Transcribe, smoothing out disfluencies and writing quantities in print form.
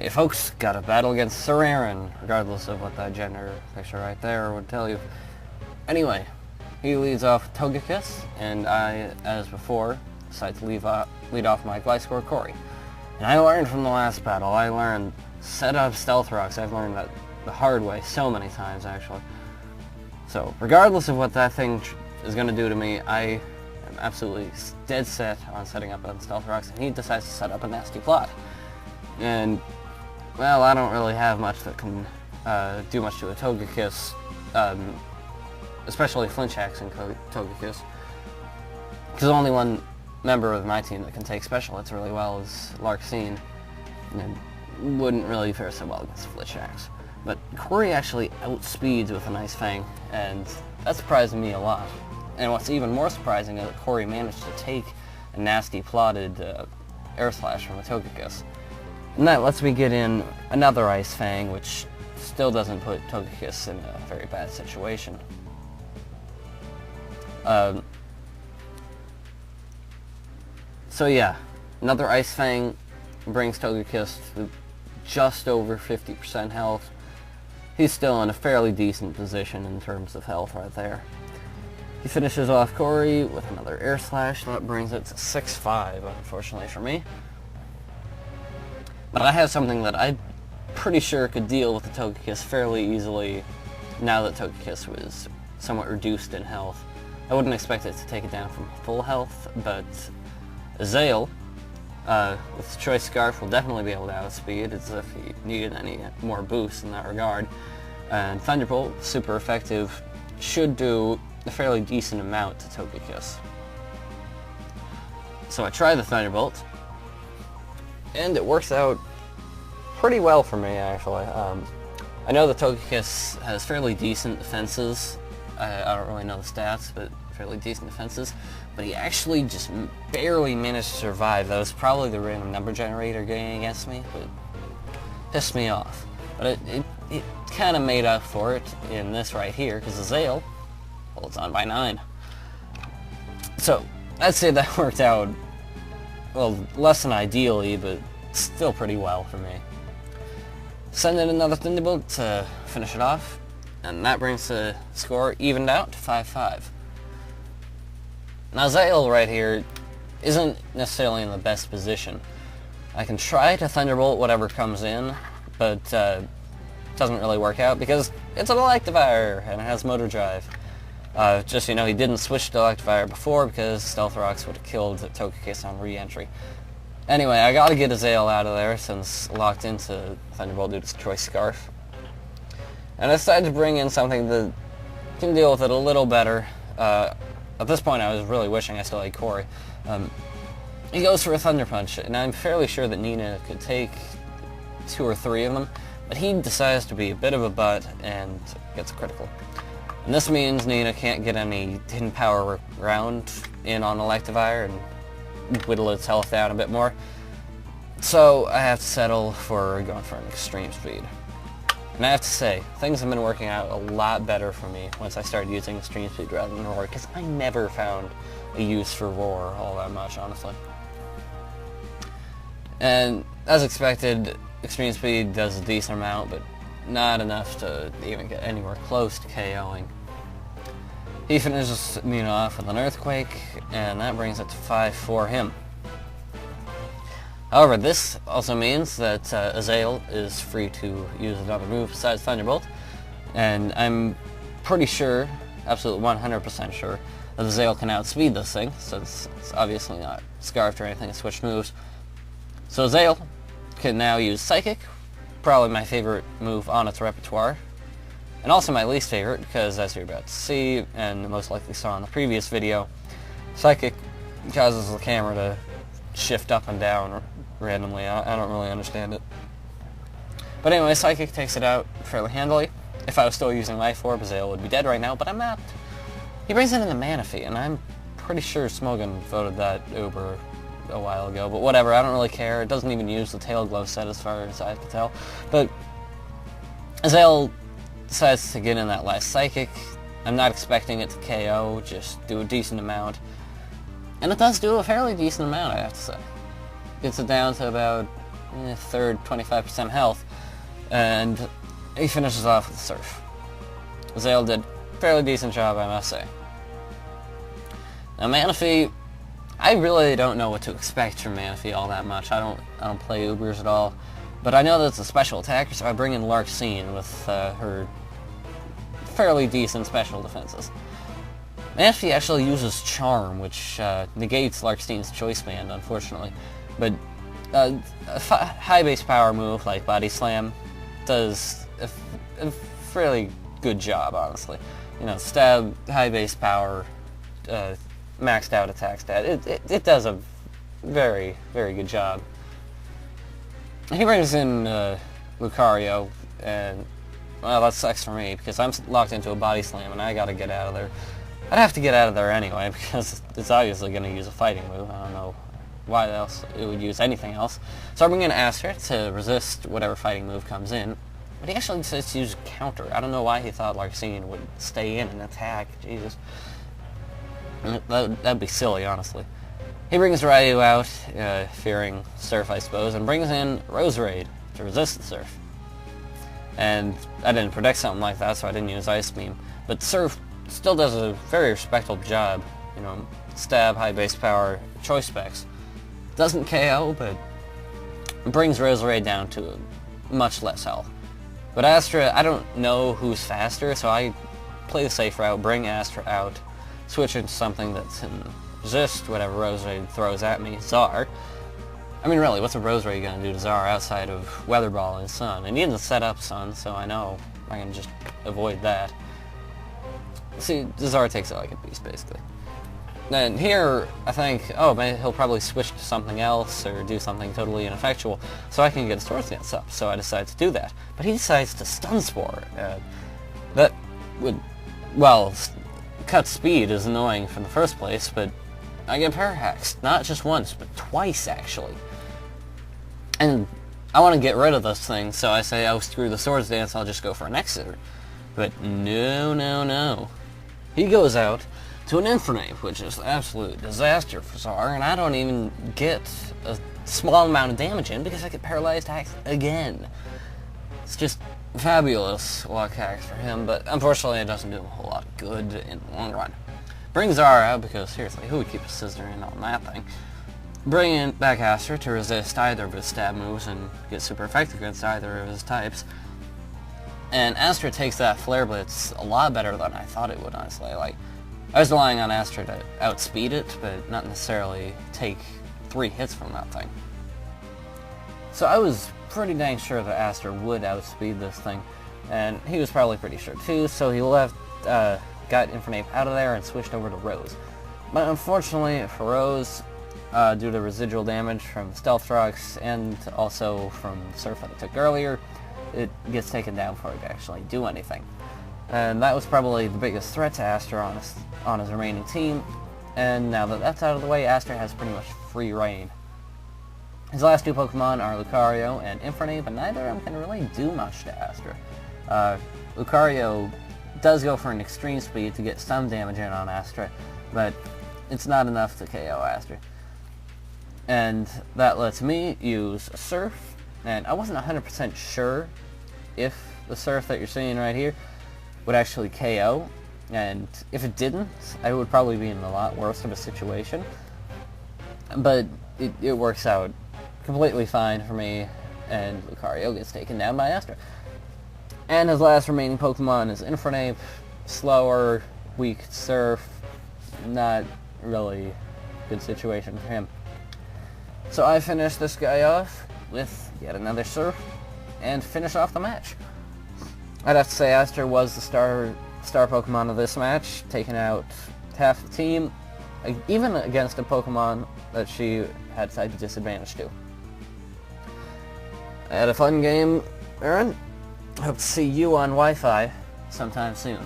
Hey folks, got a battle against Sararin, regardless of what that gender picture right there would tell you. Anyway, he leads off Togekiss, and I, as before, decide to lead off my Gliscor Corey. And I learned from the last battle, set up Stealth Rocks. I've learned that the hard way so many times, actually. So, regardless of what that thing is going to do to me, I am absolutely dead set on setting up on Stealth Rocks, and he decides to set up a nasty plot. And, well, I don't really have much that can do much to a Togekiss, especially Flinch Action Togekiss, because only one member of my team that can take special hits really well is Larksene, and wouldn't really fare so well against Flinch Axe. But Corey actually outspeeds with an Ice Fang, and that surprised me a lot. And what's even more surprising is that Corey managed to take a nasty plotted Air Slash from a Togekiss. And that lets me get in another Ice Fang, which still doesn't put Togekiss in a very bad situation. So yeah, another Ice Fang brings Togekiss to just over 50% health. He's still in a fairly decent position in terms of health right there. He finishes off Corey with another Air Slash. That brings it to 6-5, unfortunately for me. But I have something that I'm pretty sure could deal with the Togekiss fairly easily now that Togekiss was somewhat reduced in health. I wouldn't expect it to take it down from full health, but Zale, with Choice Scarf, will definitely be able to outspeed as if he needed any more boosts in that regard. And Thunderbolt, super effective, should do a fairly decent amount to Togekiss. So I try the Thunderbolt, and it works out pretty well for me, actually. I know the Togekiss has fairly decent defenses. I don't really know the stats, but fairly decent defenses. But he actually just barely managed to survive. That was probably the random number generator getting against me, but it pissed me off. But it kind of made up for it in this right here, because the Zale holds on by 9. So, I'd say that worked out, well, less than ideally, but still pretty well for me. Send in another Thunderbolt to finish it off, and that brings the score evened out to 5-5. Now Zale right here isn't necessarily in the best position. I can try to Thunderbolt whatever comes in, but it doesn't really work out because it's an Electivire and it has Motor Drive. Just so you know, he didn't switch to Electivire before because Stealth Rocks would have killed Togekiss on re-entry. Anyway, I gotta get a Zale out of there since locked into Thunderbolt due to Choice Scarf. And I decided to bring in something that can deal with it a little better. At this point I was really wishing I still had Corey. He goes for a Thunder Punch, and I'm fairly sure that Nina could take 2 or 3 of them, but he decides to be a bit of a butt and gets a critical. And this means Nina can't get any hidden power round in on Electivire and whittle its health down a bit more. So I have to settle for going for an Extreme Speed. And I have to say, things have been working out a lot better for me once I started using Extreme Speed rather than Roar, because I never found a use for Roar all that much, honestly. And as expected, Extreme Speed does a decent amount, but not enough to even get anywhere close to KOing. He finishes Nina off with an Earthquake, and that brings it to 5 for him. However, this also means that Zale is free to use another move besides Thunderbolt, and I'm pretty sure, absolutely 100% sure, that Zale can outspeed this thing, since it's obviously not scarfed or anything, it's switched moves. So Zale can now use Psychic, probably my favorite move on its repertoire, and also my least favorite, because as you're about to see, and most likely saw in the previous video, Psychic causes the camera to shift up and down randomly. I don't really understand it. But anyway, Psychic takes it out fairly handily. If I was still using Life Orb, Zale would be dead right now, but I'm not. He brings it into Manaphy, and I'm pretty sure Smogan voted that Uber a while ago, but whatever, I don't really care. It doesn't even use the Tail Glow set as far as I can tell. But Zale decides to get in that last Psychic. I'm not expecting it to KO, just do a decent amount. And it does do a fairly decent amount, I have to say. Gets it down to about third 25% health, and he finishes off with the Surf. Zale did a fairly decent job, I must say. Now Manaphy, I really don't know what to expect from Manaphy all that much. I don't play Ubers at all, but I know that it's a special attacker, so I bring in Larksene with her fairly decent special defenses. Manaphy actually uses Charm, which negates Larksene's Choice Band, unfortunately. But a high base power move like Body Slam does a fairly good job, honestly. You know, stab, high base power, maxed out attack stat. It does a very, very good job. He brings in Lucario, and well, that sucks for me because I'm locked into a Body Slam and I gotta get out of there. I'd have to get out of there anyway because it's obviously going to use a fighting move. I don't know why else it would use anything else. So I bring in Astror to resist whatever fighting move comes in. But he actually decides to use counter. I don't know why he thought Larksene would stay in and attack. Jesus. That'd be silly, honestly. He brings Ryu out, fearing Surf, I suppose, and brings in Roserade to resist the Surf. And I didn't predict something like that, so I didn't use Ice Beam. But Surf still does a very respectable job. You know, stab, high base power, choice specs. Doesn't KO, but brings Roserade down to much less health. But Astror, I don't know who's faster, so I play the safe route, bring Astror out, switch into something that can resist whatever Roserade throws at me, Zare. I mean, really, what's a Roserade going to do to Zare outside of Weather Ball and Sun? It needs to set up Sun, so I know I can just avoid that. See, Zare takes it like a beast, basically. Then here, I think, oh, maybe he'll probably switch to something else or do something totally ineffectual so I can get Swords Dance up, so I decide to do that. But he decides to Stun Spore. That would, well, cut speed is annoying from the first place, but I get Parahaxed, not just once, but twice, actually. And I want to get rid of this thing, so I say, oh, screw the Swords Dance, I'll just go for an Exeter. But no, no, no. He goes out to an Infernape, which is an absolute disaster for Zare, and I don't even get a small amount of damage in because I get Paralyzed Hacks again. It's just fabulous luck hacks for him, but unfortunately it doesn't do him a whole lot of good in the long run. Bring Zare out because, seriously, who would keep a Scizor in on that thing? Bring in back Astror to resist either of his stab moves and get super effective against either of his types. And Astror takes that Flare Blitz a lot better than I thought it would, honestly. Like, I was relying on Astror to outspeed it, but not necessarily take 3 hits from that thing. So I was pretty dang sure that Astror would outspeed this thing, and he was probably pretty sure too, so he left, got Infernape out of there and switched over to Rose. But unfortunately for Rose, due to residual damage from Stealth Rocks and also from the Surf that it took earlier, it gets taken down before it can actually do anything. And that was probably the biggest threat to Astror on his remaining team, and now that that's out of the way, Astror has pretty much free reign. His last 2 Pokemon are Lucario and Infernape, but neither of them can really do much to Astror. Lucario does go for an extreme speed to get some damage in on Astror, but it's not enough to KO Astror. And that lets me use a Surf, and I wasn't 100% sure if the Surf that you're seeing right here would actually KO, and if it didn't, I would probably be in a lot worse of a situation. But it works out completely fine for me, and Lucario gets taken down by Astror. And his last remaining Pokemon is Infernape, slower, weak Surf, not really a good situation for him. So I finish this guy off with yet another Surf, and finish off the match. I'd have to say Astror was the star Pokemon of this match, taking out half the team, even against a Pokemon that she had type disadvantage to. I had a fun game, Aaron. Hope to see you on Wi-Fi sometime soon.